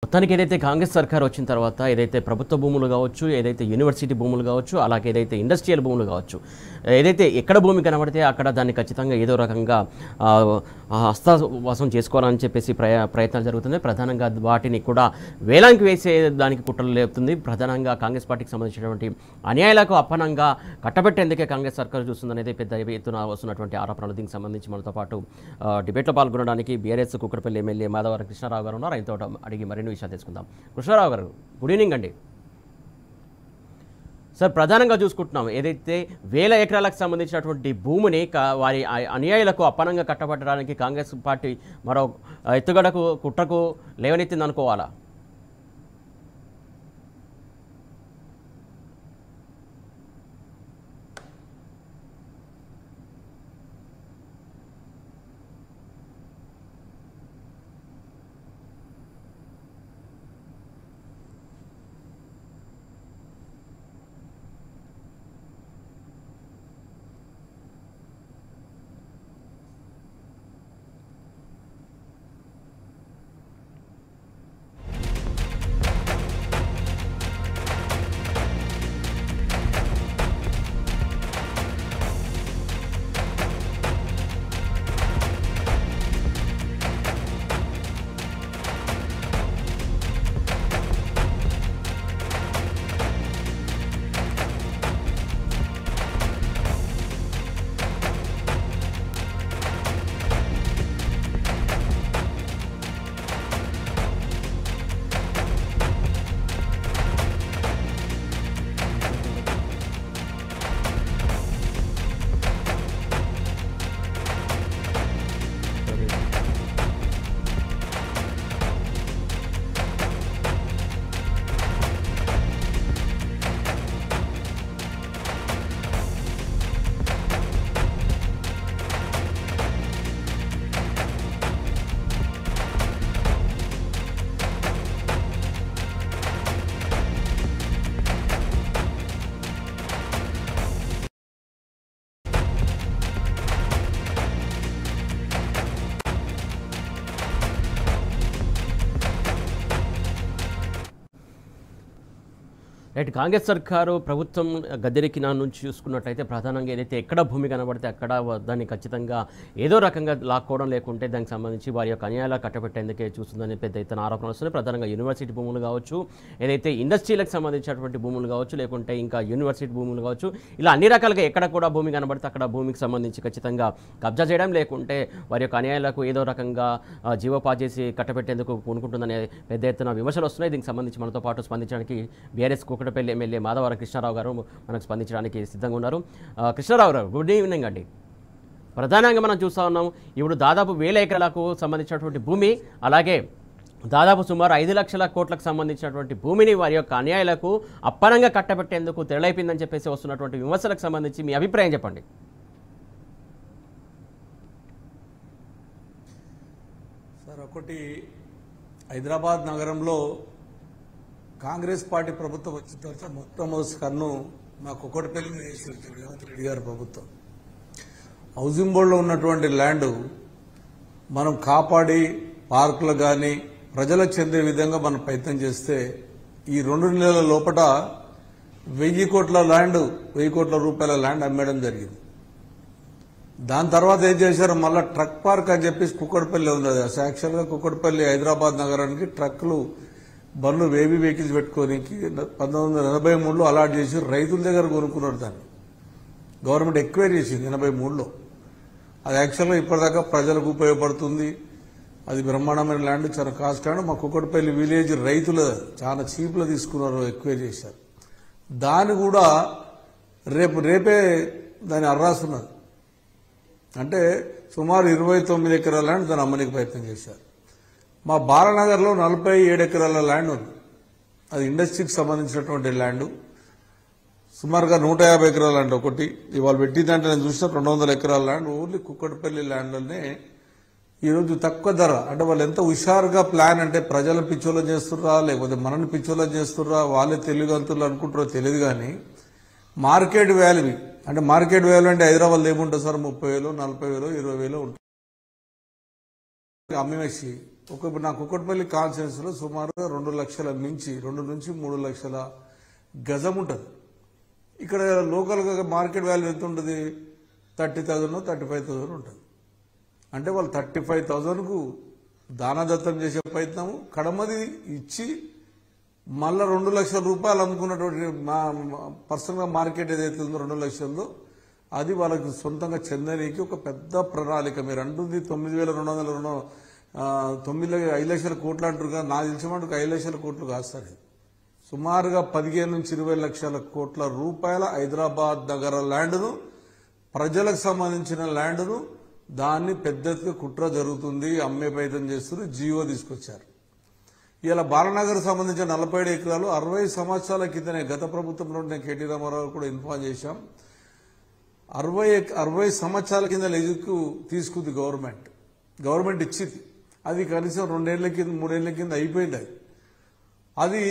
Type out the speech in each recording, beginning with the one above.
మొత్తానికి ఏదైతే కాంగ్రెస్ సర్కార్ వచ్చిన తర్వాత ఏదైతే ప్రభుత్వ భూములు కావచ్చు, ఏదైతే యూనివర్సిటీ భూములు కావచ్చు, అలాగే ఏదైతే ఇండస్ట్రియల్ భూములు కావచ్చు, ఏదైతే ఎక్కడ భూమి కనబడితే అక్కడ దాన్ని ఖచ్చితంగా ఏదో రకంగా హస్తవాసం చేసుకోవాలని చెప్పేసి ప్రయత్నాలు జరుగుతుంది. ప్రధానంగా వాటిని కూడా వేలానికి వేసే దానికి కుట్రలు లేపుతుంది. ప్రధానంగా కాంగ్రెస్ పార్టీకి సంబంధించినటువంటి అన్యాయాలకు అప్పనంగా కట్టబెట్టేందుకే కాంగ్రెస్ సర్కార్ చూస్తుందనేది పెద్ద ఎత్తున వస్తున్నటువంటి ఆరోపణలు. దీనికి సంబంధించి మనతో పాటు డిబేట్లో పాల్గొనడానికి బీఆర్ఎస్ కుక్కడపల్లి ఎమ్మెల్యే మాధవరం కృష్ణారావు గారు ఉన్నారు. ఆయనతో అడిగి మరిన్ని విషయాలు తెలుసుకుందాం. కృష్ణారావు గారు, గుడ్ ఈవినింగ్ అండి. సార్, ప్రధానంగా చూసుకుంటున్నాం ఏదైతే 1000 ఎకరాలకు సంబంధించినటువంటి భూమిని వారి అనుయాయులకు అప్పనంగా కట్టబట్టడానికి కాంగ్రెస్ పార్టీ మరో ఎత్తుగడకు కుట్రకు లేవనెత్తింది అనుకోవాలా? రైట్, కాంగ్రెస్ సర్కారు ప్రభుత్వం గద్దెరెక్కిన నుంచి చూసుకున్నట్లయితే ప్రధానంగా ఏదైతే ఎక్కడ భూమి కనబడితే అక్కడ దాన్ని ఖచ్చితంగా ఏదో రకంగా లాక్కోవడం, లేకుంటే దానికి సంబంధించి వారి యొక్క అన్యాయాలు కట్టబెట్టేందుకే చూస్తుందని పెద్ద ఎత్తున ఆరోపణలు వస్తున్నాయి. ప్రధానంగా యూనివర్సిటీ భూములు కావచ్చు, ఏదైతే ఇండస్ట్రీలకు సంబంధించినటువంటి భూములు కావచ్చు, లేకుంటే ఇంకా యూనివర్సిటీ భూములు కావచ్చు, ఇలా అన్ని రకాలుగా ఎక్కడ కూడా భూమి కనబడితే అక్కడ భూమికి సంబంధించి ఖచ్చితంగా కబ్జా చేయడం, లేకుంటే వారి యొక్క అన్యాయాలకు ఏదో రకంగా జీవోపాధి చేసి కట్టబెట్టేందుకు పూనుకుంటుందనే పెద్ద ఎత్తున విమర్శలు వస్తున్నాయి. దీనికి సంబంధించి మనతో పాటు స్పందించడానికి బీఆర్ఎస్ కుక్కడపల్లి ఎమ్మెల్యే మాధవరం కృష్ణారావు గారు మనకు స్పందించడానికి సిద్ధంగా ఉన్నారు. కృష్ణారావు గారు, గుడ్ ఈవినింగ్ అండి. ప్రధానంగా మనం చూస్తూ ఉన్నాం, ఇప్పుడు దాదాపు 1000 ఎకరాలకు సంబంధించినటువంటి భూమి, అలాగే దాదాపు సుమారు 5 లక్షల కోట్లకు సంబంధించినటువంటి భూమిని వారి యొక్క అన్యాయాలకు అప్పనంగా కట్టబెట్టేందుకు తెరలైపోయిందని చెప్పేసి వస్తున్నటువంటి విమర్శలకు సంబంధించి మీ అభిప్రాయం చెప్పండి. సార్, ఒకటి, హైదరాబాద్ నగరంలో కాంగ్రెస్ పార్టీ ప్రభుత్వం వచ్చిన తర్వాత మొట్టమొదటి కన్ను మా కుక్కడపల్లి వేసింది రేవంత్ రెడ్డి గారి ప్రభుత్వం. హౌసింగ్ బోర్డులో ఉన్నటువంటి ల్యాండ్ మనం కాపాడి పార్కులు కానీ ప్రజలకు చెందే విధంగా మనం ప్రయత్నం చేస్తే ఈ 2 నెలల లోపల 1000 కోట్ల రూపాయల ల్యాండ్ అమ్మేయడం జరిగింది. దాని తర్వాత ఏం చేశారు, మళ్ళీ ట్రక్ పార్క్ అని చెప్పేసి కుక్కడపల్లి ఉంది. యాక్చువల్గా కుక్కడపల్లి హైదరాబాద్ నగరానికి ట్రక్లు బండ్లు బేబీ వెహికల్స్ పెట్టుకోనికి 1983లో అలాట్ చేసి రైతుల దగ్గర కొనుక్కున్నారు. దాన్ని గవర్నమెంట్ ఎక్వైర్ చేసింది 83లో. అది యాక్చువల్గా ఇప్పటిదాకా ప్రజలకు ఉపయోగపడుతుంది. అది బ్రహ్మాండమైన ల్యాండ్, చాలా కాస్ట్ ల్యాండ్. మా కుక్కడపల్లి విలేజ్ రైతులు చాలా చీప్లో తీసుకున్నారు, ఎక్వైర్ చేశారు. దాన్ని కూడా రేపే దాన్ని అర్రాస్తున్నారు. అంటే సుమారు 29 ఎకరాల ల్యాండ్ దాన్ని అమ్మనికి ప్రయత్నం చేశారు. మా బాలనగర్లో 47 ఎకరాల ల్యాండ్ ఉంది. అది ఇండస్ట్రీకి సంబంధించినటువంటి ల్యాండ్. సుమారుగా 150 ఎకరాల ల్యాండ్ ఒకటి. ఇవాళ పెట్టిందంటే నేను చూసిన 200 ఎకరాల ల్యాండ్ ఓన్లీ కుక్కడపల్లి ల్యాండ్లోనే ఈరోజు తక్కువ ధర. అంటే వాళ్ళు ఎంత హుషారుగా ప్లాన్, అంటే ప్రజల పిచ్చోళ్ళని చేస్తుర్రా లేకపోతే మనల్ని పిచ్చోళ్ళని చేస్తుర్రా, వాళ్ళే తెలుగుంతులు అనుకుంటారో తెలియదు. కానీ మార్కెట్ వాల్యూ అంటే హైదరాబాద్ ఏముంటుంది సార్, 30,000, 40,000, 20,000 ఉంటుంది. అమ్మేసి నా కుక్కట్పల్లి కాన్స్టిట్యూన్స్ లో సుమారుగా 2 లక్షల నుంచి 2 నుంచి 3 లక్షల గజం ఉంటుంది. ఇక్కడ లోకల్ గా మార్కెట్ వాల్యూ ఎంత ఉంటుంది? 30,000 35,000 ఉంటుంది. అంటే వాళ్ళు 35,000 కు దానదత్తం చేసే ప్రయత్నము, కడమది ఇచ్చి మళ్ళా 2 లక్షల రూపాయలు అమ్ముకున్నటువంటి పర్సనల్ గా మార్కెట్ ఏదైతే ఉందో 2 లక్షల్లో అది వాళ్ళకి సొంతంగా చెందనీకి ఒక పెద్ద ప్రణాళిక. మీరు అంటుంది 9,200 5 లక్షల కోట్లు అంటారు కదా, నాకు తెలిసిన మటుకు 5 లక్షల కోట్లు కాదు సార్. సుమారుగా 15 నుంచి 20 లక్షల కోట్ల రూపాయల హైదరాబాద్ నగర ల్యాండ్ను, ప్రజలకు సంబంధించిన ల్యాండ్ను, దాన్ని పెద్ద ఎత్తుగా కుట్ర జరుగుతుంది, అమ్మే ప్రయత్నం చేస్తున్నారు, జియో తీసుకొచ్చారు. ఇలా బాలనగర్ సంబంధించిన 47 ఎకరాలు 60 సంవత్సరాల కిందనే గత ప్రభుత్వంలో కేటీ రామారావు కూడా ఇన్ఫార్మ్ చేశాం. 60 సంవత్సరాల కింద లీజుకు తీసుకుంది గవర్నమెంట్ ఇచ్చింది. అది కనీసం 2 ఏళ్ల కింద 3 ఏళ్ల కింద అయిపోయింది. అది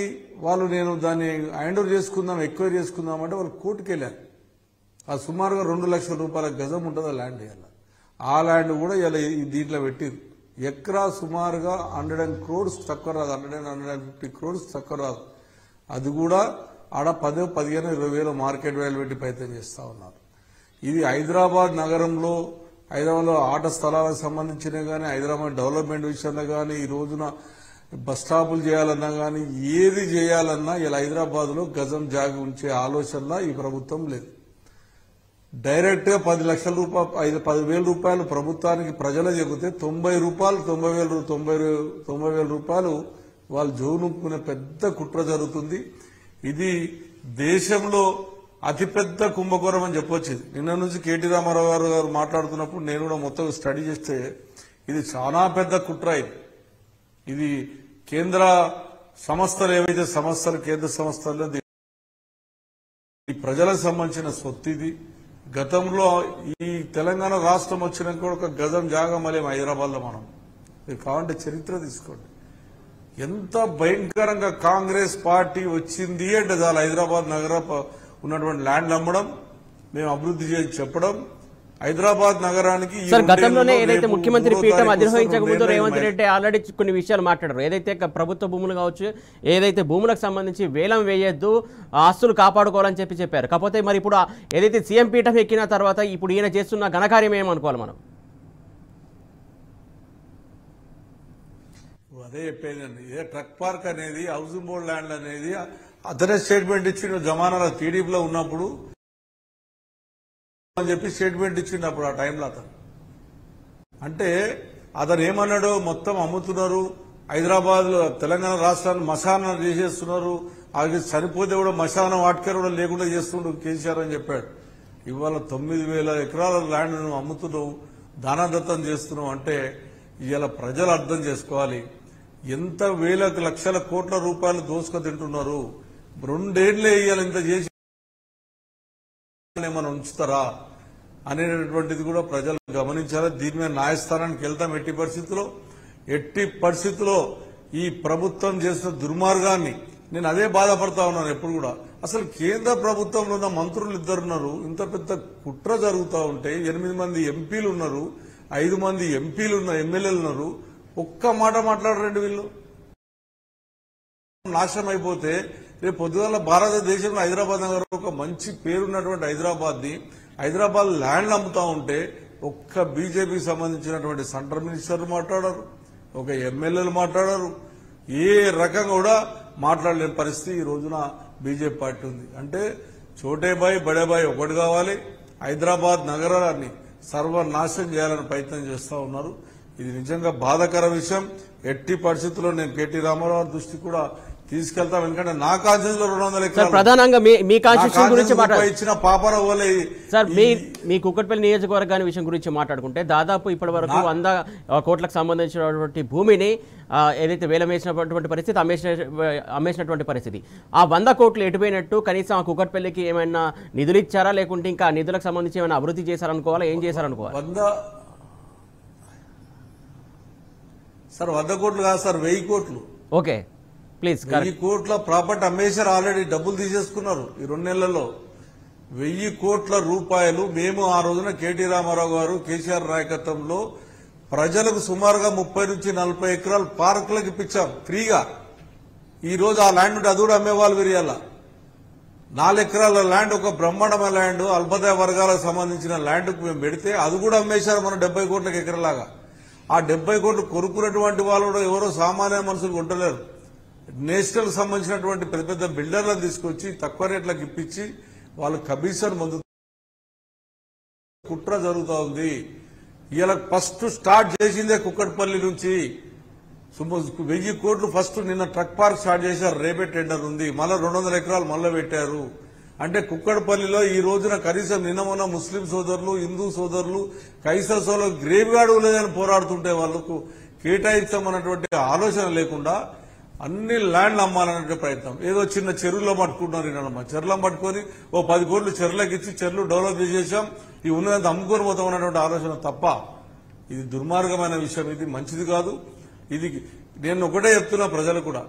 వాళ్ళు నేను దాన్ని హ్యాండ్ ఓవర్ చేసుకుందాం, ఎక్వైర్ చేసుకుందాం అంటే వాళ్ళు కోర్టుకు వెళ్ళారు. అది సుమారుగా 2 లక్షల రూపాయల గజం ఉంటుంది ఆ ల్యాండ్. ఆ ల్యాండ్ కూడా ఇలా దీంట్లో పెట్టింది. ఎకరా సుమారుగా 100 crores తక్కువ రాదు, 150 crores తక్కువ రాదు. అది కూడా ఆడ 10, 15, 20 వేల మార్కెట్ వాల్యూ పెట్టి ప్రయత్నం చేస్తా ఉన్నారు. ఇది హైదరాబాద్ నగరంలో, హైదరాబాద్లో ఆట స్థలాలకు సంబంధించిన కానీ, హైదరాబాద్ డెవలప్మెంట్ విషయంలో కానీ, ఈ రోజున బస్ స్టాపులు చేయాలన్నా కానీ, ఏది చేయాలన్నా ఇలా హైదరాబాద్ లో గజం జాగి ఉంచే ఆలోచనలా ఈ ప్రభుత్వం లేదు. డైరెక్ట్ గా 10 లక్షల రూపాయలు 10,000 రూపాయలు ప్రభుత్వానికి ప్రజలు చెబితే 90,000 రూపాయలు వాళ్ళు జోనుకునే పెద్ద కుట్ర జరుగుతుంది. ఇది దేశంలో అతిపెద్ద కుంభకోణం అని చెప్పొచ్చు. నిన్న నుంచి కేటీ రామారావు గారు మాట్లాడుతున్నప్పుడు నేను కూడా మొత్తం స్టడీ చేస్తే ఇది చాలా పెద్ద కుట్ర. ఇది కేంద్ర సంస్థలు ఏవైతే కేంద్ర సంస్థల్లో ఈ ప్రజలకు సంబంధించిన సొత్తు. ఇది గతంలో ఈ తెలంగాణ రాష్ట్రం వచ్చినాక కూడా ఒక గజం జాగా మళ్ళీ హైదరాబాద్ లో మనం మీరు కావాలంటే చరిత్ర తీసుకోండి. ఎంత భయంకరంగా కాంగ్రెస్ పార్టీ వచ్చింది అంటే చాలా హైదరాబాద్ నగర ఉన్నటువంటి ల్యాండ్ అమ్మడం, మేము అభివృద్ధి చేసి చెప్పడం, హైదరాబాద్ నగరానికి సార్ గతంలోనే ఏదైతే ముఖ్యమంత్రి పీఠం అధిరోహించక ముందు రేవంత్ రెడ్డి ఆల్రెడీ కొన్ని విషయాలు మాట్లాడారు. ఏదైతే ప్రభుత్వ భూములు కావచ్చు, ఏదైతే భూములకు సంబంధించి వేలం వేయొద్దు, ఆస్తులు కాపాడుకోవాలని చెప్పారు. కాకపోతే మరి ఇప్పుడు ఏదైతే సీఎం పీఠం ఎక్కిన తర్వాత ఇప్పుడు ఈయన చేస్తున్న ఘనకార్యం ఏమనుకోవాలి మనం? అదే చెప్పేదండి. ఏ ట్రక్ పార్క్ అనేది, హౌసింగ్ బోర్డ్ ల్యాండ్ అనేది అతనే స్టేట్మెంట్ ఇచ్చిన జమానాలో టీడీపీలో ఉన్నప్పుడు అని చెప్పి స్టేట్మెంట్ ఇచ్చిండు అప్పుడు ఆ టైంలో అతను. అంటే అతను ఏమన్నాడు, మొత్తం అమ్ముతున్నారు, హైదరాబాద్ లో తెలంగాణ రాష్ట్రాన్ని మశానం చేసేస్తున్నారు, అది చనిపోతే కూడా మశానం వాటికర్ కూడా లేకుండా చేస్తుండ్రు కేసీఆర్ అని చెప్పాడు. ఇవాళ 9,000 ఎకరాల ల్యాండ్ నువ్వు అమ్ముతున్నావు, దానదత్తం చేస్తున్నావు అంటే ఇవాళ ప్రజలు అర్థం చేసుకోవాలి ఎంత వేల లక్షల కోట్ల రూపాయలు దోసుక తింటున్నారు. 2 ఏళ్లే ఇవాళ ఇంత చేసి ఏమైనా ఉంచుతారా అనేటటువంటిది కూడా ప్రజలు గమనించాలి. దీని మీద న్యాయస్థానానికి వెళ్తాం. ఎట్టి పరిస్థితుల్లో ఈ ప్రభుత్వం చేసిన దుర్మార్గాన్ని నేను అదే బాధపడతా ఉన్నాను ఎప్పుడు కూడా. అసలు కేంద్ర ప్రభుత్వంలో ఉన్న మంత్రులు 2 ఉన్నారు, ఇంత పెద్ద కుట్ర జరుగుతూ ఉంటే 8 మంది ఎంపీలు ఉన్నారు, 5 మంది ఎమ్మెల్యేలు ఉన్నారు, ఒక్క మాట మాట్లాడరండి వీళ్ళు. నాశనం అయిపోతే రేపు పొద్దుగాల భారతదేశంలో హైదరాబాద్ నగర్ ఒక మంచి పేరున్నటువంటి హైదరాబాద్ ల్యాండ్ అమ్ముతా ఉంటే ఒక్క బీజేపీకి సంబంధించినటువంటి సెంట్రల్ మినిస్టర్లు మాట్లాడారు, ఒక ఎమ్మెల్యేలు మాట్లాడారు, ఏ రకంగా కూడా మాట్లాడలేని పరిస్థితి ఈ రోజున బీజేపీ పార్టీ ఉంది. అంటే చోటేబాయ్ బడేబాయ్ ఒకటి కావాలి, హైదరాబాద్ నగరాన్ని సర్వనాశనం చేయాలని ప్రయత్నం చేస్తా ఉన్నారు. ఇది నిజంగా బాధాకర విషయం. ఎట్టి పరిస్థితుల్లో నేను కేటీ రామారావు దృష్టి కూడా తీసుకెళ్తాం. ఎందుకంటే నా కాన్స్టిట్యూషన్ లో 200 ఎకరాలు ప్రధానంగా మీ కాన్స్టిట్యూషన్ గురించి ఇచ్చిన పాపర సార్, మీ కుక్కట్పల్లి నియోజకవర్గాన్ని విషయం గురించి మాట్లాడుకుంటే దాదాపు ఇప్పటి వరకు 100 కోట్లకు సంబంధించినటువంటి భూమిని ఏదైతే వేలం వేసినటువంటి పరిస్థితి, అమ్మేసినటువంటి పరిస్థితి. ఆ 100 కోట్లు ఎటుపోయినట్టు, కనీసం ఆ కుక్కట్పల్లికి ఏమైనా నిధులు ఇచ్చారా, లేకుంటే ఇంకా నిధులకు సంబంధించి ఏమైనా అభివృద్ధి చేశారనుకోవాలా, ఏం చేశారనుకోవాలి? సార్ 100 కోట్లు కాదు సార్, 1000 కోట్లు. Okay please. 1000 కోట్ల ప్రాపర్టీ అమ్మేశారు, ఆల్రెడీ డబ్బులు తీసేసుకున్నారు ఈ 2 నెలల్లో. 1000 కోట్ల రూపాయలు మేము ఆ రోజున కేటీ రామారావు గారు కేసీఆర్ నాయకత్వంలో ప్రజలకు సుమారుగా 30 నుంచి 40 ఎకరాలు పార్కులకు ఇప్పించాం ఫ్రీగా. ఈ రోజు ఆ ల్యాండ్ ఉంటే అది కూడా అమ్మేవాళ్ళు విరియాల. 4 ఎకరాల ల్యాండ్, ఒక బ్రహ్మాండమైన ల్యాండ్, అల్పదాయ వర్గాలకు సంబంధించిన ల్యాండ్కు మేము పెడితే అది కూడా అమ్మేశారు మన 70 కోట్లకు ఎకరలాగా. ఆ 70 కోట్లు కొనుక్కున్నటువంటి వాళ్ళు కూడా ఎవరో సామాన్య మనుషులు కొంటలేరు. నేషనల్ సంబంధించినటువంటి పెద్ద పెద్ద బిల్డర్లను తీసుకొచ్చి తక్కువ రేట్లకు ఇప్పించి వాళ్ళు కమిషన్ పొందు కుట్ర జరుగుతూ ఉంది. ఇలా ఫస్ట్ స్టార్ట్ చేసిందే కుక్కట్పల్లి నుంచి 1000 కోట్లు ఫస్ట్ నిన్న ట్రక్ పార్క్ స్టార్ట్ చేశారు. రేపే టెండర్ ఉంది. మళ్ళీ 200 ఎకరాలు మళ్ళీ పెట్టారు. అంటే కుక్కట్పల్లిలో ఈ రోజున కనీసం నిన్న మొన్న ముస్లిం సోదరులు, హిందూ సోదరులు, కైసర్ సోదరులు గ్రేవ్ గార్డు లేదని పోరాడుతుంటే వాళ్లకు కేటాయించమన్నటువంటి ఆలోచన లేకుండా అన్ని ల్యాండ్లు అమ్మాలనే ప్రయత్నం. ఏదో చిన్న చెరువులో పట్టుకుంటున్నారు. ఈయన చెరువులో పట్టుకొని ఓ 10 కోట్లు చెరువులకు ఇచ్చి చెరువులు డెవలప్ చేసేసాం, ఈ ఉన్నదంతా అమ్ముకొని పోతాం అన్నటువంటి ఆలోచన తప్ప ఇది దుర్మార్గమైన విషయం. ఇది మంచిది కాదు. ఇది నేను ఒకటే చెప్తున్నా ప్రజలు కూడా,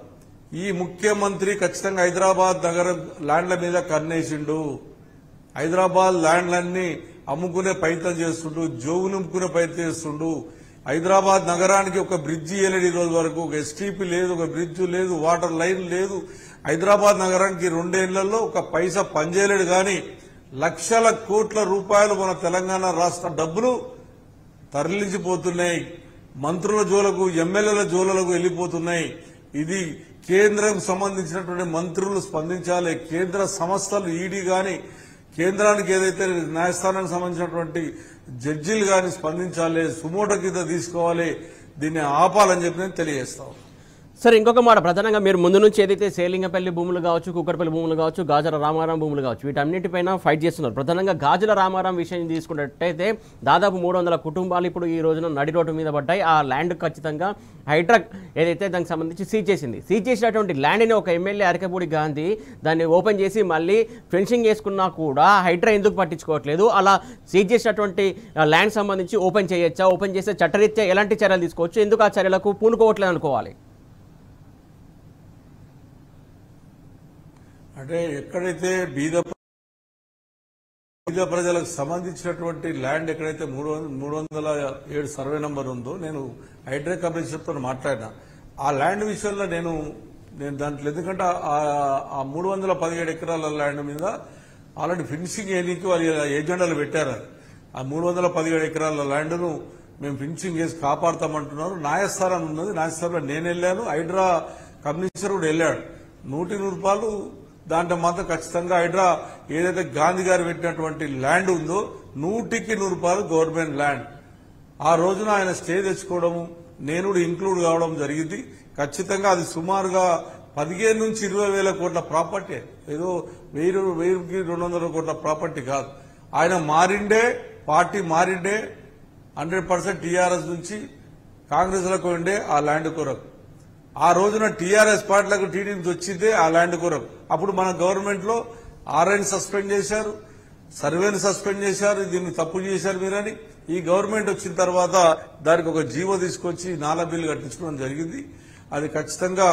ఈ ముఖ్యమంత్రి ఖచ్చితంగా హైదరాబాద్ నగరం ల్యాండ్ల మీద కన్నేసిండు. హైదరాబాద్ ల్యాండ్లన్నీ అమ్ముకునే ప్రయత్నం చేస్తుండు, జోగు నింపుకునే ప్రయత్నం చేస్తుండు. హైదరాబాద్ నగరానికి ఒక బ్రిడ్జి ఇవ్వలేడు ఈ రోజు వరకు. ఒక ఎస్టీపీ లేదు, ఒక బ్రిడ్జ్ లేదు, వాటర్ లైన్ లేదు. హైదరాబాద్ నగరానికి 2 ఏళ్లలో ఒక పైసా పనిచేయలేడు. కానీ లక్షల కోట్ల రూపాయలు మన తెలంగాణ రాష్ట్ర డబ్బులు తరలించిపోతున్నాయి. మంత్రుల జోలకు, ఎమ్మెల్యేల జోలకు వెళ్లిపోతున్నాయి. ఇది కేంద్రం సంబంధించినటువంటి మంత్రులు స్పందించాలి. కేంద్ర సంస్థలు ఈడీ గాని, కేంద్రానికి ఏదైతే న్యాయస్థానానికి సంబంధించినటువంటి జడ్జీలు గాని స్పందించాలి, సుమోటో కింద తీసుకోవాలి, దీన్ని ఆపాలని చెప్పి నేను తెలియజేస్తాను. సరే, ఇంకొక మాట, ప్రధానంగా మీరు ముందు నుంచి ఏదైతే సేలింగపల్లి భూములు కావచ్చు, కుక్కట్పల్లి భూములు కావచ్చు, గాజుల రామారాం భూములు కావచ్చు, వీటన్నిటిపైన ఫైట్ చేస్తున్నారు. ప్రధానంగా గాజుల రామారాం విషయం తీసుకున్నట్టయితే దాదాపు 300 కుటుంబాలు ఇప్పుడు ఈ రోజున నడి రోడ్డు మీద పడ్డాయి. ఆ ల్యాండ్ ఖచ్చితంగా హైడ్రా ఏదైతే దానికి సంబంధించి సీజ్ చేసింది. సీజ్ చేసినటువంటి ల్యాండ్ని ఒక ఎమ్మెల్యే అరకపూడి గాంధీ దాన్ని ఓపెన్ చేసి మళ్ళీ ఫెన్సింగ్ వేసుకున్నా కూడా హైడ్రా ఎందుకు పట్టించుకోవట్లేదు? అలా సీజ్ చేసినటువంటి ల్యాండ్ సంబంధించి ఓపెన్ చేయొచ్చా? ఓపెన్ చేస్తే చట్టరీత్యా ఎలాంటి చర్యలు తీసుకోవచ్చు? ఎందుకు ఆ చర్యలకు పూనుకోవట్లేదు అనుకోవాలి? అంటే ఎక్కడైతే బీద ప్రజలకు సంబంధించినటువంటి ల్యాండ్ ఎక్కడైతే 307 సర్వే నంబర్ ఉందో, నేను హైడ్రా కమిషనర్తో మాట్లాడినా. ఆ ల్యాండ్ విషయంలో నేను దాంట్లో, ఎందుకంటే ఆ 317 ఎకరాల ల్యాండ్ మీద ఆల్రెడీ ఫినిషింగ్ చేయడానికి వాళ్ళు ఏజెండాలు పెట్టారు. ఆ 317 ఎకరాల ల్యాండ్ను మేము ఫినిషింగ్ చేసి కాపాడుతామంటున్నారు. న్యాయస్థానం ఉన్నది, న్యాయస్థానంలో నేను వెళ్ళాను, హైడ్రా కమిషనర్ కూడా వెళ్ళాడు. 100 రూపాయలు దాంట్లో మాత్రం ఖచ్చితంగా హైడ్రా ఏదైతే గాంధీ గారు పెట్టినటువంటి ల్యాండ్ ఉందో 100కి 100 రూపాయలు గవర్నమెంట్ ల్యాండ్. ఆ రోజున ఆయన స్టే తెచ్చుకోవడము, నేను కూడా ఇంక్లూడ్ కావడం జరిగింది. ఖచ్చితంగా అది సుమారుగా 15 నుంచి 20 వేల కోట్ల ప్రాపర్టీ. ఏదో 1000కి 200 కోట్ల ప్రాపర్టీ కాదు. ఆయన మారిండే, పార్టీ మారిండే 100% టీఆర్ఎస్ నుంచి కాంగ్రెస్ లకు ఉండే ఆ ల్యాండ్ కొరకు. ఆ రోజున టీఆర్ఎస్ పార్టీలకు టీడీపీ వచ్చిందే ఆ ల్యాండ్ కొరకు. అప్పుడు మన గవర్నమెంట్ లో ఆర్ఐని సస్పెండ్ చేశారు, సర్వేని సస్పెండ్ చేశారు, దీన్ని తప్పు చేశారు మీరని. ఈ గవర్నమెంట్ వచ్చిన తర్వాత దానికి ఒక జీవో తీసుకొచ్చి 4 బిల్లు కట్టించుకోవడం జరిగింది. అది ఖచ్చితంగా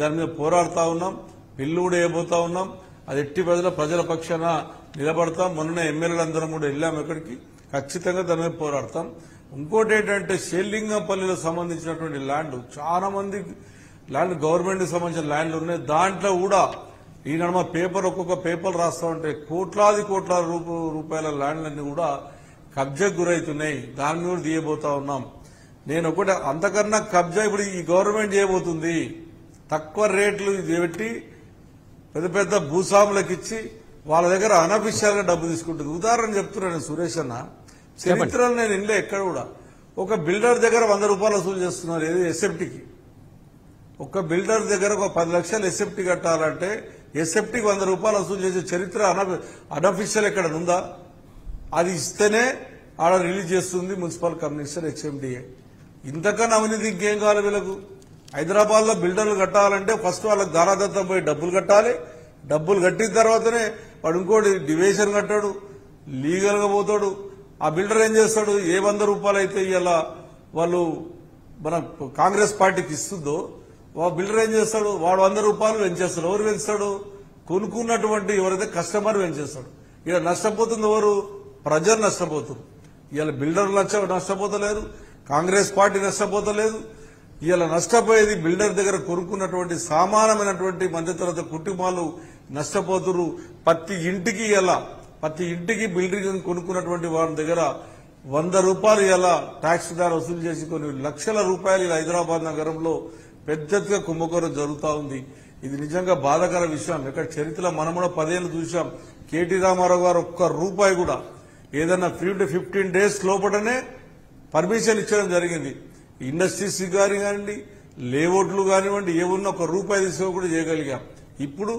దాని మీద పోరాడుతా ఉన్నాం, బిల్లు కూడా వేయబోతా ఉన్నాం. అది ఎట్టి ప్రజల పక్షాన నిలబడతాం. మొన్న ఎమ్మెల్యేలందరం కూడా వెళ్ళాం ఎక్కడికి, ఖచ్చితంగా దాని మీద పోరాడతాం. ఇంకోటి ఏంటంటే షేర్లింగంపల్లిలో సంబంధించినటువంటి ల్యాండ్, చాలా మంది ల్యాండ్ గవర్నమెంట్ కి సంబంధించిన ల్యాండ్లు ఉన్నాయి. దాంట్లో కూడా ఈ నడుమ ఒక్కొక్క పేపర్ రాస్తా ఉంటే కోట్లాది రూపాయల ల్యాండ్లన్నీ కూడా కబ్జాకు గురవుతున్నాయి. దాన్ని కూడా తీయబోతా ఉన్నాం. నేను ఒకటి, అంతకన్నా కబ్జా ఇప్పుడు ఈ గవర్నమెంట్ చేయబోతుంది. తక్కువ రేట్లు పెట్టి పెద్ద పెద్ద భూస్వాములకు ఇచ్చి వాళ్ళ దగ్గర అనఫిషియల్ గా డబ్బు తీసుకుంటుంది. ఉదాహరణ చెప్తున్నాను సురేష్ అన్న, చరిత్రలో నేను ఇల్లే ఎక్కడ కూడా ఒక బిల్డర్ దగ్గర 100 రూపాయలు వసూలు చేస్తున్నారు. ఏది ఎస్ఎఫ్టీకి. ఒక బిల్డర్ దగ్గర ఒక 10 లక్షలు ఎస్ఎఫ్టీ కట్టాలంటే ఎస్ఎఫ్టీకి 100 రూపాయలు వసూలు చేసే చరిత్ర అనఫిషియల్ ఎక్కడ ఉందా? అది ఇస్తేనే ఆడ రిలీజ్ చేస్తుంది మున్సిపల్ కమిషనర్, హెచ్ఎండిఏ. ఇంతకన్నా అవినీతి ఇంకేం కావాలి వీళ్ళకు? హైదరాబాద్ లో బిల్డర్లు కట్టాలంటే ఫస్ట్ వాళ్ళకి దారాదత్తం పోయి డబ్బులు కట్టాలి. డబ్బులు కట్టిన తర్వాతనే వాడు ఇంకోటి డివేషన్ కట్టాడు, లీగల్ గా పోతాడు. ఆ బిల్డర్ ఏం చేస్తాడు? ఏ 100 రూపాయలు అయితే ఇలా వాళ్ళు మన కాంగ్రెస్ పార్టీకి ఇస్తుందో బిల్డర్ ఏం చేస్తాడు? వాడు 100 రూపాయలు పెంచేస్తాడు. ఎవరు పెంచుతాడు? కొనుక్కున్నటువంటి ఎవరైతే కస్టమర్ పెంచేస్తాడు. ఇలా నష్టపోతుంది ఎవరు? ప్రజలు నష్టపోతున్నారు. ఇలా బిల్డర్లు నష్టపోతలేరు, కాంగ్రెస్ పార్టీ నష్టపోతలేదు. ఇలా నష్టపోయేది బిల్డర్ దగ్గర కొనుక్కున్నటువంటి సామాన్యమైనటువంటి మధ్యతరగతి కుటుంబాలు నష్టపోతున్నారు. ప్రతి ఇంటికి బిల్డింగ్ కొనుక్కున్నటువంటి వారి దగ్గర 100 రూపాయలు ఇలా ట్యాక్స్ ద్వారా వసూలు చేసి కొన్ని లక్షల రూపాయలు ఇలా హైదరాబాద్ నగరంలో పెద్ద ఎత్తుగా కుంభకోణం జరుగుతూ ఉంది. ఇది నిజంగా బాధాకర విషయం. ఇక్కడ చరిత్రలో మనం కూడా 10 ఏళ్లు చూశాం. కేటీ రామారావు గారు ఒక్క రూపాయి కూడా ఏదన్నా 15 డేస్ లోపలనే పర్మిషన్ ఇచ్చడం జరిగింది. ఇండస్ట్రీస్ కానివ్వండి, లేఅవుట్లు కానివ్వండి, ఏమున్నా ఒక రూపాయి తీసుకో కూడా చేయగలిగాం. ఇప్పుడు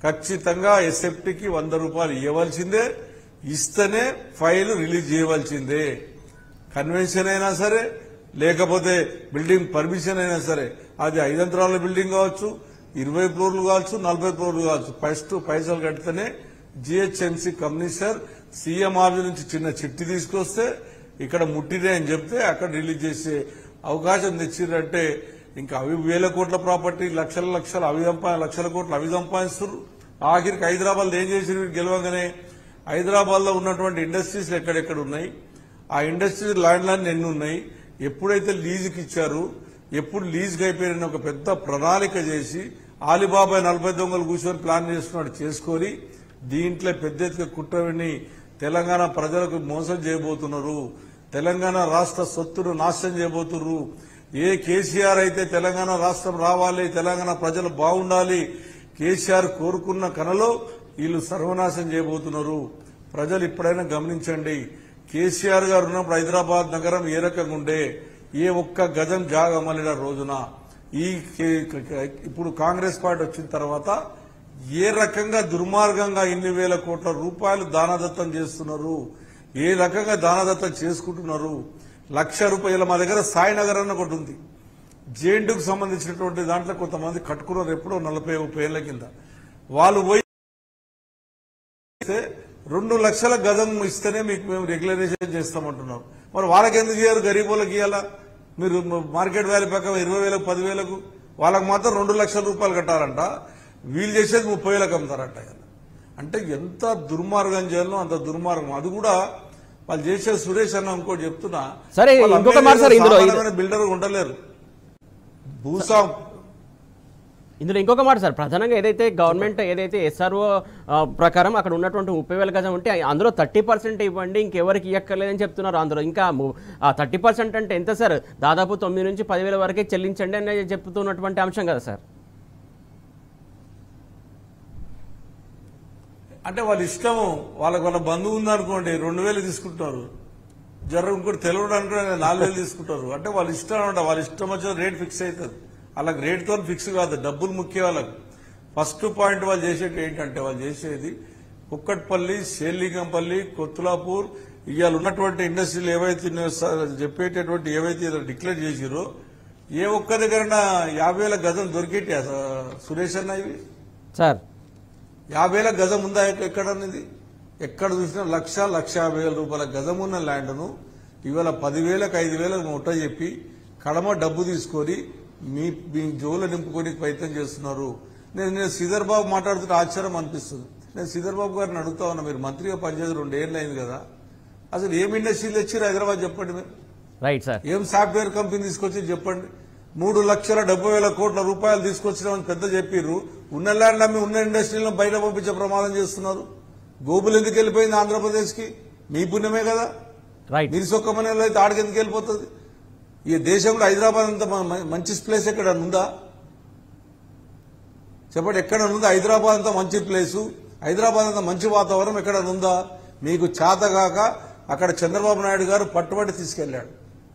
ఖచ్చితంగా ఎస్ఎఫ్టీకి 100 రూపాయలు ఇవ్వాల్సిందే, ఇస్తేనే ఫైల్ రిలీజ్ చేయవలసిందే. కన్వెన్షన్ అయినా సరే, లేకపోతే బిల్డింగ్ పర్మిషన్ అయినా సరే, అది 5 అంతరాల బిల్డింగ్ కావచ్చు, 20 ఫ్లోర్లు కావచ్చు, 40 ఫ్లోర్లు కావచ్చు, ఫస్ట్ పైసలు కడితేనే జిహెచ్ఎంసీ కమిషనర్ సీఎం ఆఫీస్ నుంచి చిన్న చిట్టి తీసుకొస్తే ఇక్కడ ముట్టిదే అని చెప్తే అక్కడ రిలీజ్ చేసే అవకాశం తెచ్చిరంటే ఇంకా అవి వేల కోట్ల ప్రాపర్టీ లక్షల కోట్లు అవి సంపాదిస్తున్నారు. ఆఖరికి హైదరాబాద్ ఏం చేసి గెలవగానే హైదరాబాద్ లో ఉన్నటువంటి ఇండస్ట్రీస్ ఎక్కడెక్కడ ఉన్నాయి, ఆ ఇండస్ట్రీస్ ల్యాండ్లన్నీ ఎన్ని ఉన్నాయి, ఎప్పుడైతే లీజుకి ఇచ్చారు, ఎప్పుడు లీజుకి అయిపోయిన ఒక పెద్ద ప్రణాళిక చేసి ఆలిబాబా 40 దొంగలు కూర్చొని ప్లాన్ చేస్తున్నాడు చేసుకొని దీంట్లో పెద్ద ఎత్తుగా కుట్రని తెలంగాణ ప్రజలకు మోసం చేయబోతున్నారు. తెలంగాణ రాష్ట్ర సొత్తును నాశనం చేయబోతున్నారు. ఏ కేసీఆర్ అయితే తెలంగాణ రాష్ట్రం రావాలి, తెలంగాణ ప్రజలు బాగుండాలి, కేసీఆర్ కోరుకున్న కనలో వీళ్ళు సర్వనాశనం చేయబోతున్నారు. ప్రజలు ఇప్పుడైనా గమనించండి. కేసీఆర్ గారు ఉన్నప్పుడు హైదరాబాద్ నగరం ఏ రకంగా ఉండే, ఏ ఒక్క గజం జాగ అమలిన రోజున ఇప్పుడు కాంగ్రెస్ పార్టీ వచ్చిన తర్వాత ఏ రకంగా దుర్మార్గంగా ఇన్ని వేల కోట్ల రూపాయలు దానదత్తం చేస్తున్నారు, ఏ రకంగా దానదత్తం చేసుకుంటున్నారు. 1,00,000 రూపాయలు మా దగ్గర సాయినగర్ అన్న ఒకటి ఉంది, జేఎన్టీకి సంబంధించినటువంటి దాంట్లో కొంతమంది కట్టుకున్నారు ఎప్పుడో 40-30 ఏళ్ల కింద. వాళ్ళు పోయి 2 లక్షల గజం ఇస్తేనే మీకు మేము రెగ్యులరైజేషన్ చేస్తామంటున్నారు. మరి వాళ్ళకి ఎందుకు చేయరు? గరీబులకు ఇవ్వాలా? మీరు మార్కెట్ వాల్యూ ప్రకారం 20,000 10,000 వాళ్ళకి మాత్రం 2 లక్షల రూపాయలు కట్టాలంట, వీళ్ళు చేసేది 30,000 అమ్ముతారంట. అంటే ఎంత దుర్మార్గం చేయాలో అంత దుర్మార్గం. అది కూడా వాళ్ళు చేసే సురేష్ అన్న ఇంకోటి చెప్తున్నా, సరే ఇంకొక మాట సార్, బిల్డర్ ఉండలేరు భూసాం. ఇందులో ఇంకొక మాట సార్, ప్రధానంగా ఏదైతే గవర్నమెంట్ ఏదైతే ఎస్ఆర్ఓ ప్రకారం అక్కడ ఉన్నటువంటి 30,000 గజం ఉంటే అందులో 30% ఇవ్వండి, ఇంకెవరికి ఇవ్వక్కర్లేదని చెప్తున్నారు. అందులో ఇంకా 30% అంటే ఎంత సార్? దాదాపు 9 నుంచి 10,000 వరకే చెల్లించండి అని చెప్తున్నటువంటి అంశం కదా సార్. అంటే వాళ్ళ ఇష్టము. వాళ్ళ బంధువు ఉందనుకోండి 2,000 తీసుకుంటారు, ఇంకోటి తెలియడానికి 4,000 తీసుకుంటారు. అంటే వాళ్ళ ఇష్టం అనమాట. వాళ్ళ ఇష్టం వచ్చిన రేట్ ఫిక్స్ అవుతుంది. వాళ్ళకి రేట్తో ఫిక్స్ కాదు, డబ్బులు ముఖ్యం వాళ్ళకి. ఫస్ట్ పాయింట్ వాళ్ళు చేసేది ఏంటంటే, వాళ్ళు చేసేది కుక్కట్పల్లి, షేర్లింగంపల్లి, కొత్తులాపూర్ ఇవాళ ఉన్నటువంటి ఇండస్ట్రీలు ఏవైతే చెప్పేటటువంటి ఏవైతే డిక్లేర్ చేసిరో ఏ ఒక్క దగ్గర 50,000 గజం దొరికేటి సురేష్ అన్న ఇవి సార్? 50,000 గజం ఉందా ఎక్కడన్నది? ఎక్కడ చూసినా 1,50,000 రూపాయల గజం ఉన్న ల్యాండ్ను ఇవాళ 10,000కు 5,000 ముట్ట చెప్పి కడమ డబ్బు తీసుకొని మీ జోలు నింపుకొని ప్రయత్నం చేస్తున్నారు. నేను శ్రీధర్ బాబు మాట్లాడుతుంటే ఆశ్చర్యం అనిపిస్తుంది. నేను శ్రీధర్ బాబు గారిని అడుగుతా ఉన్నా, మీరు మంత్రిగా పనిచేసి 2 ఏళ్ళు అయింది కదా, అసలు ఏం ఇండస్ట్రీలు తెచ్చారు హైదరాబాద్ చెప్పండి. మీరు రైట్ సార్, ఏం సాఫ్ట్వేర్ కంపెనీ తీసుకొచ్చి చెప్పండి. 3,70,000 కోట్ల రూపాయలు తీసుకొచ్చినామని పెద్ద చెప్పిర్రు. ఉన్న ల్యాండ్ అమ్మి ఉన్న ఇండస్ట్రీలను బయట పంపించే ప్రమాదం చేస్తున్నారు. గోబులు ఎందుకు వెళ్ళిపోయింది ఆంధ్రప్రదేశ్ కి? మీ పుణ్యమే కదా. మీరు సొక్కమనేలో అయితే ఆడికి ఎందుకు వెళ్ళిపోతుంది? ఈ దేశంలో హైదరాబాద్ అంత మంచి ప్లేస్ ఎక్కడ ఉందా చెప్పండి? ఎక్కడ ఉందా హైదరాబాద్ అంత మంచి ప్లేసు, హైదరాబాద్ అంత మంచి వాతావరణం ఎక్కడ ఉందా? మీకు చేతగాక అక్కడ చంద్రబాబు నాయుడు గారు పట్టుబడి తీసుకెళ్లాడు,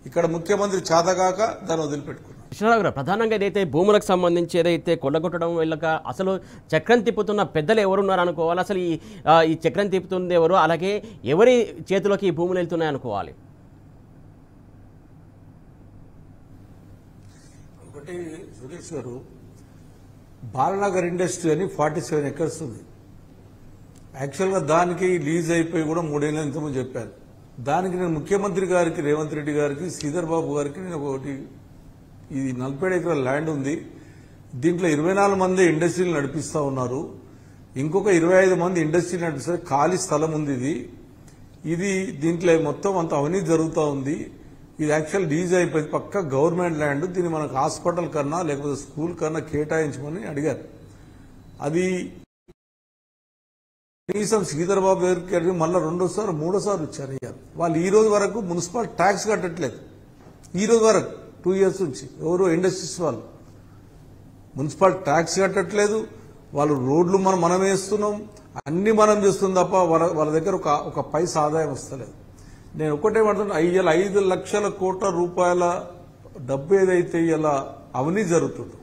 ఇక్కడ ముఖ్యమంత్రి చేతగాక దాన్ని వదిలిపెట్టుకున్నారు. కృష్ణారావు గారు, ప్రధానంగా ఏదైతే భూములకు సంబంధించి ఏదైతే కొల్లగొట్టడం వెళ్ళక అసలు చక్రం తిప్పుతున్న పెద్దలు ఎవరున్నారు అనుకోవాలి? అసలు ఈ చక్రం తిప్పుతుంది ఎవరు? అలాగే ఎవరి చేతిలోకి ఈ భూములు వెళ్తున్నాయి అనుకోవాలి? ఒకటి సురేష్ గారు, బాలనగర్ ఇండస్ట్రీ అని 47 ఎకర్స్ ఉంది. యాక్చువల్గా దానికి లీజ్ అయిపోయి కూడా 3 ఏళ్ళ ఇంతకుముందు చెప్పారు. దానికి నేను ముఖ్యమంత్రి గారికి, రేవంత్ రెడ్డి గారికి, శ్రీధర్ బాబు గారికి నేను ఒకటి, ఇది 47 ఎకరాల ల్యాండ్ ఉంది, దీంట్లో 24 మంది ఇండస్ట్రీలు నడిపిస్తూ ఉన్నారు, ఇంకొక 25 మంది ఇండస్ట్రీలు నడిపిస్తారు, ఖాళీ స్థలం ఉంది. ఇది దీంట్లో మొత్తం అంత అవినీతి జరుగుతూ ఉంది. ఇది యాక్చువల్ లీజ్ అయిపోయింది, పక్క గవర్నమెంట్ ల్యాండ్. దీన్ని మనకు హాస్పిటల్ కన్నా లేకపోతే స్కూల్ కన్నా కేటాయించమని అడిగారు. అది కనీసం శ్రీధర్ బాబు గారికి మళ్ళీ రెండోసారి మూడోసారి వచ్చారు. వాళ్ళు ఈ రోజు వరకు మున్సిపల్ ట్యాక్స్ కట్టట్లేదు. ఈ రోజు వరకు 2 years నుంచి ఎవరు ఇండస్ట్రీస్ వాళ్ళు మున్సిపల్ ట్యాక్స్ కట్టట్లేదు. వాళ్ళు రోడ్లు మనం వేస్తున్నాం, అన్ని మనం చేస్తుంది తప్ప వాళ్ళ దగ్గర ఒక పైసా ఆదాయం వస్తలేదు. నేను ఒకటేమంటున్నా, ఇవాళ 5 లక్షల కోట్ల రూపాయల డబ్బు ఏదైతే ఇలా అవినీతి జరుగుతుందో,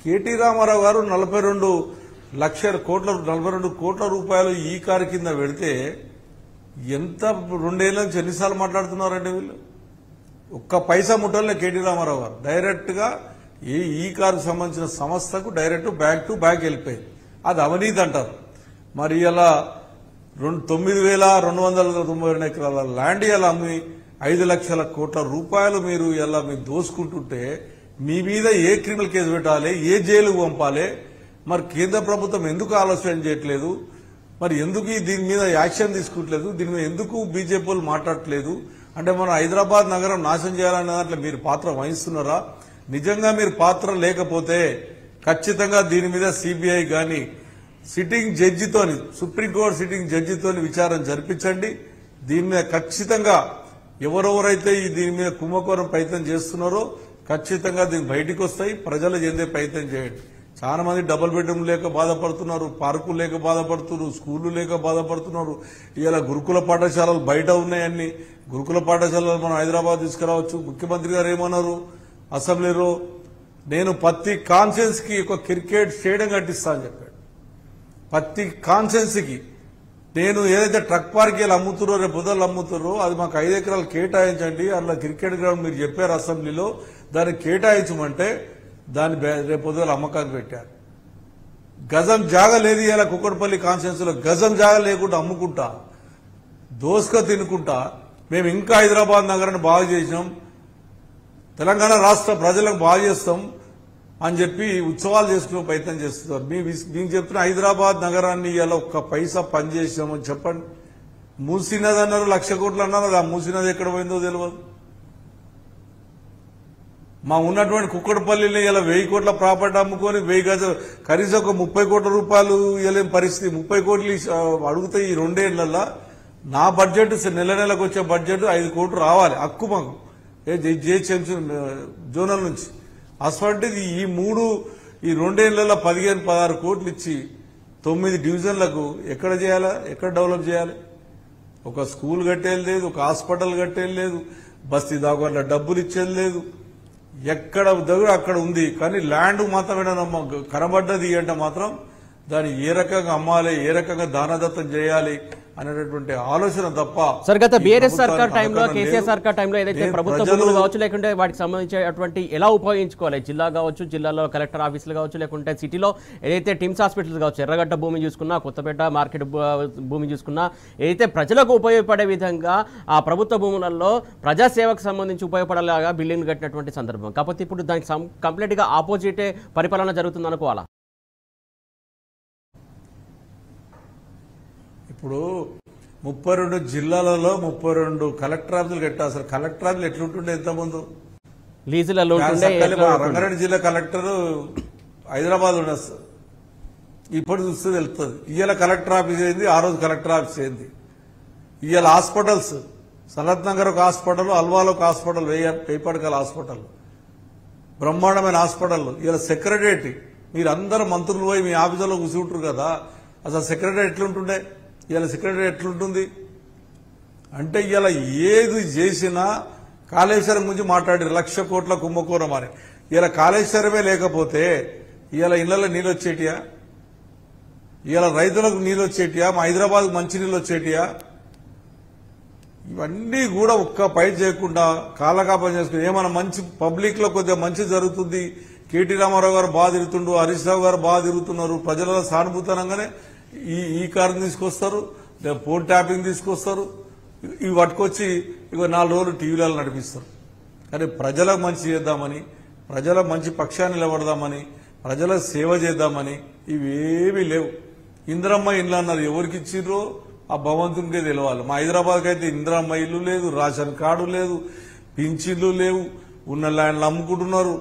కేటీ రామారావు గారు 42 కోట్ల రూపాయలు ఈ కారు కింద పెడితే ఎంత 2 ఏళ్ల నుంచి ఎన్నిసార్లు మాట్లాడుతున్నారండి వీళ్ళు? ఒక్క పైసా ముట్టలే కేటీ రామారావు గారు. డైరెక్ట్ గా ఈ కారుకు సంబంధించిన సంస్థకు డైరెక్ట్ బ్యాక్ టు బ్యాక్ వెళ్ళిపోయింది. అది అవినీతి అంటారు. మరి ఇలా 9,292 ఎకరాల ల్యాండ్ ఇలా అమ్మి 5 లక్షల కోట్ల రూపాయలు మీరు ఇలా మీరు దోసుకుంటుంటే మీ మీద ఏ క్రిమినల్ కేసు పెట్టాలి, ఏ జైలుకు పంపాలి? మరి కేంద్ర ప్రభుత్వం ఎందుకు ఆలోచన చేయట్లేదు? మరి ఎందుకు దీని మీద యాక్షన్ తీసుకుంటలేదు? దీని మీద ఎందుకు బీజేపీ వాళ్ళు మాట్లాడట్లేదు? అంటే మనం హైదరాబాద్ నగరం నాశనం చేయాలనే దాంట్లో మీరు పాత్ర వహిస్తున్నారా? నిజంగా మీరు పాత్ర లేకపోతే ఖచ్చితంగా దీని మీద సిబిఐ గాని సిట్టింగ్ జడ్జితోని, సుప్రీంకోర్టు సిట్టింగ్ జడ్జితోని విచారణ జరిపించండి. దీని మీద ఖచ్చితంగా ఎవరెవరైతే దీని మీద కుంభకోణం ప్రయత్నం చేస్తున్నారో ఖచ్చితంగా దీన్ని బయటికి వస్తాయి. ప్రజలు చెందే ప్రయత్నం చేయండి. చాలా మంది డబుల్ బెడ్రూమ్ లేక బాధపడుతున్నారు, పార్కులు లేక బాధపడుతున్నారు, స్కూళ్లు లేక బాధపడుతున్నారు. ఇలా గురుకుల పాఠశాలలు బయట ఉన్నాయన్ని. గురుకుల పాఠశాలలు మనం హైదరాబాద్ తీసుకురావచ్చు. ముఖ్యమంత్రి గారు ఏమన్నారు అసెంబ్లీలో, నేను ప్రతి కాన్ఫరెన్స్ కి ఒక క్రికెట్ స్టేడియం కట్టిస్తా అని చెప్పాడు. ప్రతి కాన్ఫరెన్స్ కి నేను ఏదైతే ట్రక్ పార్క్ అమ్ముతారో, రేపు పొద్దులు అమ్ముతారో అది మాకు 5 ఎకరాలు కేటాయించండి, అందులో క్రికెట్ గ్రౌండ్ మీరు చెప్పారు అసెంబ్లీలో, దాన్ని కేటాయించమంటే దాన్ని రేపు పొద్దులు అమ్మకానికి పెట్టారు. గజం జాగా లేదు ఇలా కుక్కడపల్లి కాన్ఫరెన్స్ లో. గజం జాగా లేకుండా అమ్ముకుంటా, దోసుక తినుకుంటా మేము ఇంకా హైదరాబాద్ నగరాన్ని బాగు చేసినాం, తెలంగాణ రాష్ట్ర ప్రజలకు బాగు చేస్తాం అని చెప్పి ఉత్సవాలు చేసుకునే ప్రయత్నం చేస్తున్నారు. మేము చెప్తున్న హైదరాబాద్ నగరాన్ని ఇలా ఒక్క పైసా పనిచేసామని చెప్పండి. మూసినది అన్నారు, 1,00,000 కోట్లు అన్నారు, ఆ మూసినది ఎక్కడ పోయిందో తెలియదు. మా ఉన్నటువంటి కుక్కడపల్లిని ఇలా 1000 కోట్ల ప్రాపర్టీ అమ్ముకొని 1000 గజాలు కనీసం ఒక 30 కోట్ల రూపాయలు ఇవ్వలేని పరిస్థితి. 30 కోట్లు అడిగితే ఈ 2 ఏళ్లలో నా బడ్జెట్ నెల నెలకు వచ్చే బడ్జెట్ 5 కోట్లు రావాలి హక్కు మాకు జోనల్ నుంచి. అసలు ఈ 2 ఏళ్లలో 15-16 కోట్లు ఇచ్చి 9 డివిజన్లకు ఎక్కడ చేయాలా, ఎక్కడ డెవలప్ చేయాలి? ఒక స్కూల్ కట్టేది లేదు, ఒక హాస్పిటల్ కట్టేది లేదు, బస్తీ దాకా డబ్బులు ఇచ్చేది లేదు. ఎక్కడ దగ్గర అక్కడ ఉంది. కానీ ల్యాండ్ మాత్రం ఏదైనా కనబడ్డది అంటే మాత్రం దాన్ని ఏ రకంగా అమ్మాలి, ఏ రకంగా దానదత్తం చేయాలి అనేటటువంటి ఆలోచన తప్ప. సార్, గత బీఆర్ఎస్ సర్కార్ టైంలో, కేసీఆర్ సర్కార్ టైంలో ఏదైతే ప్రభుత్వ భూములు కావచ్చు, లేకుంటే వాటికి సంబంధించేటువంటి ఎలా ఉపయోగించుకోవాలి, జిల్లా కావచ్చు, జిల్లాలో కలెక్టర్ ఆఫీసులు కావచ్చు, లేకుంటే సిటీలో ఏదైతే టిమ్స్ హాస్పిటల్స్ కావచ్చు, ఎర్రగడ్డ భూమి చూసుకున్నా, కొత్తపేట మార్కెట్ భూమి చూసుకున్నా, ఏదైతే ప్రజలకు ఉపయోగపడే విధంగా ఆ ప్రభుత్వ భూములలో ప్రజాసేవకు సంబంధించి ఉపయోగపడేలాగా బిల్డింగ్ కట్టినటువంటి సందర్భం. కాకపోతే ఇప్పుడు దానికి కంప్లీట్ గా ఆపోజిటే పరిపాలన జరుగుతుంది అనుకోవాలా? ఇప్పుడు 32 జిల్లాలలో 32 కలెక్టర్ ఆఫీసులు కట్టారు. అసలు కలెక్టర్ ఆఫీసులు ఎట్లుంటుండే ఎంతమంది లీజులలో? రంగారెడ్డి జిల్లా కలెక్టర్ హైదరాబాద్ ఉండదు. ఇప్పుడు చూస్తే తెలుస్తుంది. ఇవాళ కలెక్టర్ ఆఫీస్ ఏంది, ఆ రోజు కలెక్టర్ ఆఫీస్ ఏంది. ఇవాళ హాస్పిటల్స్, సనత్ నగర్ ఒక హాస్పిటల్, అల్వాలో ఒక హాస్పిటల్, పేపడకల్ హాస్పిటల్, బ్రహ్మాండమైన హాస్పిటల్. ఇవాళ సెక్రటరియట్, మీరు అందరూ మంత్రులు పోయి మీ ఆఫీసులో కూర్చుంటారు కదా, అసలు సెక్రటరీ ఎట్లుంటుండే, ఇవాళ సెక్రటరీ ఎట్లుంటుంది అంటే ఇవాళ ఏది చేసినా కాళేశ్వరం గురించి మాట్లాడారు. 1,00,000 కోట్ల కుంభకోణం అని. ఇవాళ కాళేశ్వరమే లేకపోతే ఇవాళ ఇళ్లలో నీళ్ళు వచ్చేటియా, ఇవాళ రైతులకు నీళ్ళు వచ్చేటియా, మా హైదరాబాద్ మంచి నీళ్ళు వచ్చేటియా? ఇవన్నీ కూడా ఒక్క పై చేయకుండా కాలకాపం చేసుకుని ఏమైనా మంచి పబ్లిక్ లో కొద్దిగా మంచి జరుగుతుంది, కేటీ రామారావు గారు బాగా తిరుగుతుండు, హరీష్ రావు గారు బాగా తిరుగుతున్నారు, ప్రజల సానుభూతనంగానే ఈ కారుని తీసుకొస్తారు, ఫోన్ ట్యాపింగ్ తీసుకొస్తారు, ఇవి పట్టుకొచ్చి ఇక 4 రోజులు టీవీలలో నడిపిస్తారు. కానీ ప్రజలకు మంచి చేద్దామని, ప్రజల మంచి పక్షాన్ని నిలబడదామని, ప్రజలకు సేవ చేద్దామని ఇవేమీ లేవు. ఇందిరమ్మ ఇల్లు అన్నారు, ఎవరికి ఇచ్చిర్రో ఆ భగవంతునికే తెలవాలి. మా హైదరాబాద్కి అయితే ఇందిరమ్మ ఇల్లు లేదు, రేషన్ కార్డు లేదు, పింఛన్లు లేవు, ఉన్న ల్యాండ్లు అమ్ముకుంటున్నారు.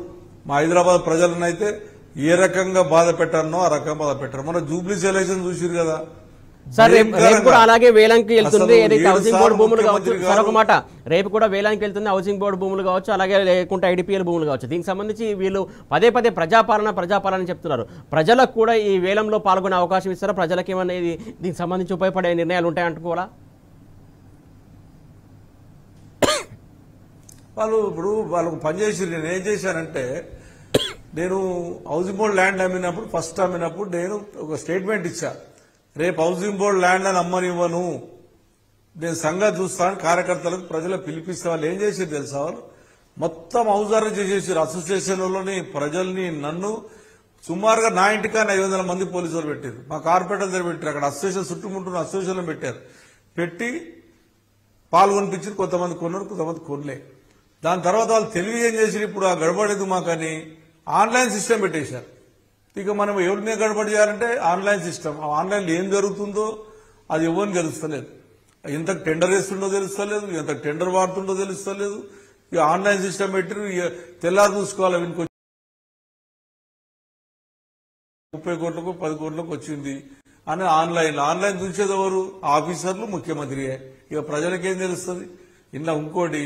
మా హైదరాబాద్ ప్రజలనైతే ఏ రకంగా బాధ పెట్టారనో ఆ రకంగా బాధ పెట్టారు. మన జూబ్లీస్ ఎలక్షన్ చూసిరు కదా సార్, రేపు కూడా అలాగే వేలంకి వెళ్తుంది. ఏదైతే హౌసింగ్ బోర్డు భూములు కావచ్చు, ముఖ్యమంత్రి సార్ ఒక మాట, రేపు కూడా వేలానికి వెళ్తుంది హౌసింగ్ బోర్డు భూములు కావచ్చు, అలాగే లేకుంటే ఐడిపిఎల్ భూములు కావచ్చు. దీనికి సంబంధించి వీళ్ళు పదే పదే ప్రజాపాలన చెప్తున్నారు. ప్రజలకు కూడా ఈ వేలంలో పాల్గొనే అవకాశం ఇస్తారా? ప్రజలకి ఏమన్నా దీనికి సంబంధించి ఉపయోగపడే నిర్ణయాలు ఉంటాయంటుకోవాలా? వాళ్ళకు పనిచేసి నేను ఏం చేశానంటే, నేను హౌసింగ్ బోర్డు ల్యాండ్ ఫస్ట్ అమ్మినప్పుడు నేను ఒక స్టేట్మెంట్ ఇచ్చా, రేపు హౌసింగ్ బోర్డు ల్యాండ్ అని అమ్మనివ్వను, నేను సంగతి చూస్తాను, కార్యకర్తలకు ప్రజలకు పిలిపిస్తే వాళ్ళు ఏం చేసి తెలుసా, వాళ్ళు మొత్తం హౌజారు చేసేసారు. అసోసియేషన్లోని ప్రజల్ని నన్ను సుమారుగా నా ఇంటికాని 500 మంది పోలీసులు పెట్టారు, మా కార్పొరేటర్ దగ్గర పెట్టారు, అక్కడ అసోసియేషన్ చుట్టుముట్టున్న అసోసియేషన్ పెట్టారు. పెట్టి పాల్గొనిపించారు. కొంతమంది కొన్నారు, కొంతమంది కొనలే. దాని తర్వాత వాళ్ళు తెలివి ఏం చేశారు, ఇప్పుడు ఆ గడబడేది మాకని ఆన్లైన్ సిస్టమ్ పెట్టేశారు. ఇక మనం ఎవరి మీద గడబడి చేయాలంటే ఆన్లైన్ సిస్టమ్. ఆన్లైన్లో ఏం జరుగుతుందో అది ఎవరిని తెలుస్తలేదు. ఎంత టెండర్ వేస్తుండో తెలుస్తలేదు, ఎంత టెండర్ వాడుతుండో తెలుస్తలేదు. ఇక ఆన్లైన్ సిస్టమ్ పెట్టిరు. తెల్లారు చూసుకోవాలి, వీనికి 30 కోట్లకు 10 కోట్లకు వచ్చింది అని ఆన్లైన్ చూసేది ఎవరు? ఆఫీసర్లు, ముఖ్యమంత్రియే. ఇక ప్రజలకేం తెలుస్తుంది? ఇలా ఇంకోటి,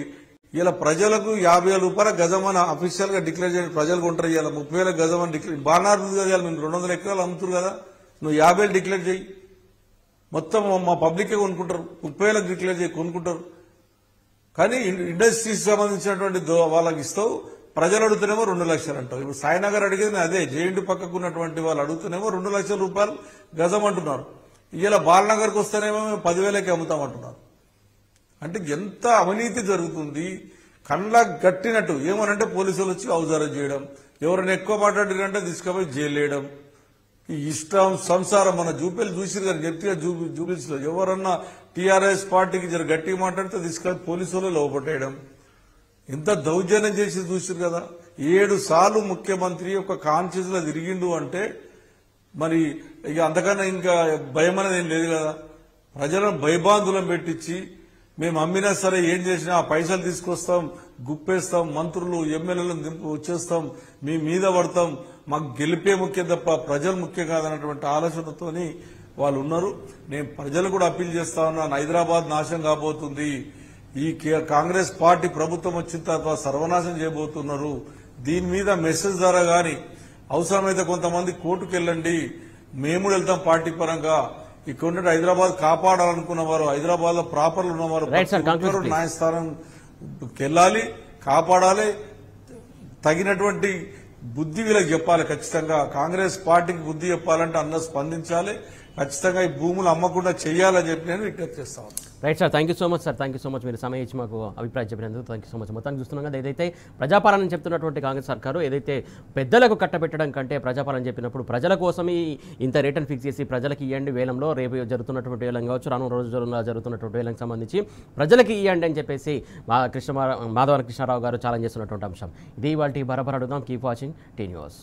ఇలా ప్రజలకు 50,000 రూపాయల గజం అని అఫీషియల్ గా డిక్లేర్ చేయండి, ప్రజలు కొంటారు. ఇలా 30,000 గజం అని డిక్లేర్ బాగా కదా, మేము 200 ఎకరాలు అమ్ముతారు కదా, నువ్వు 50,000 డిక్లేర్ చేయి, మొత్తం మా పబ్లికే కొనుక్కుంటారు. 30,000 డిక్లేర్ చేయి, కొనుక్కుంటారు. కానీ ఇండస్ట్రీస్ సంబంధించినటువంటి వాళ్ళకి ఇస్తావు, ప్రజలు అడుగుతున్నామో 2 లక్షలు అంటావు. ఇప్పుడు సాయినగర్ అడిగేది అదే, జేఎన్టీ పక్కకు ఉన్నటువంటి వాళ్ళు అడుగుతున్నామో 2 లక్షల రూపాయలు గజం అంటున్నారు. ఇలా బాలనగర్కి వస్తేనేమో 10,000కి అమ్ముతామంటున్నారు. అంటే ఎంత అవినీతి జరుగుతుంది, కళ్ళ గట్టినట్టు. ఏమనంటే పోలీసులు వచ్చి హౌజారం చేయడం, ఎవరైనా ఎక్కువ మాట్లాడారంటే తీసుకుపోయి జైలు వేయడం, ఈ ఇష్టం సంసారం. మన జూపీలు చూసిరు కానీ గట్టిగా జూబిల్స్ లో ఎవరన్నా టీఆర్ఎస్ పార్టీకి జర గట్టిగా మాట్లాడితే తీసుకొని పోలీసులు లోపట్టేయడం, ఎంత దౌర్జన్యం చేసి చూసిరు కదా. 7 సార్లు ముఖ్యమంత్రి ఒక కాన్షియస్ లో తిరిగిండు అంటే మరి ఇక అంతకన్నా ఇంకా భయం అనేది ఏం లేదు కదా. ప్రజలను భయబాంధులం పెట్టించి మేము అమ్మినా సరే ఏం చేసినా ఆ పైసలు తీసుకొస్తాం, గుప్పేస్తాం, మంత్రులు ఎమ్మెల్యేలను దింపు వచ్చేస్తాం, మీ మీద పడతాం, మాకు గెలిపే ముఖ్యం తప్ప ప్రజలు ముఖ్యం కాదన్నటువంటి ఆలోచనతోని వాళ్ళు ఉన్నారు. నేను ప్రజలు కూడా అప్పీల్ చేస్తా ఉన్నాను, హైదరాబాద్ నాశనం కాబోతుంది. ఈ కాంగ్రెస్ పార్టీ ప్రభుత్వం వచ్చిన తర్వాత సర్వనాశనం చేయబోతున్నారు. దీని మీద మెసేజ్ ద్వారా గాని అవసరమైతే కొంతమంది కోర్టుకు వెళ్ళండి, మేము వెళ్తాం పార్టీ పరంగా. ఇక్కడ హైదరాబాద్ కాపాడాలనుకున్న వారు, హైదరాబాద్ లో ప్రాపర్లు ఉన్నవారు న్యాయస్థానంకి వెళ్ళాలి, కాపాడాలి. తగినటువంటి బుద్ధి వీళ్ళకి చెప్పాలి. ఖచ్చితంగా కాంగ్రెస్ పార్టీకి బుద్ధి చెప్పాలంటే అందరూ స్పందించాలి. ఖచ్చితంగా ఈ భూములు అమ్మకుండా చేయాలని చెప్పి నేను విజ్ఞప్తి చేస్తా ఉన్నాను. Right sir, thank you so much sir, thank you so much. మీరు సమయం ఇచ్చి మాకు అభిప్రాయం చెప్పినందుకు థ్యాంక్ యూ సో మచ్. మొత్తానికి చూస్తున్నాం కదా, ఏదైతే ప్రజాపాలన చెప్తున్నటువంటి కాంగ్రెస్ సర్కారు ఏదైతే పెద్దలకు కట్టబెట్టడం కంటే ప్రజాపాలన చెప్పినప్పుడు ప్రజల కోసం ఇంత రేటును ఫిక్స్ చేసి ప్రజలకి ఇవ్వండి, వేలంలో రేపు జరుగుతున్నటువంటి వేలం కావచ్చు, రానున్న రోజుల్లో జరుగుతున్నటువంటి వేలంకి సంబంధించి ప్రజలకి ఇవ్వండి అని చెప్పేసి మాధవ కృష్ణారావు గారు ఛాలెంజ్ చేస్తున్నటువంటి అంశం ఇది. ఇవాళ బరాబర్ అడుగుదాం. Keep watching tea news.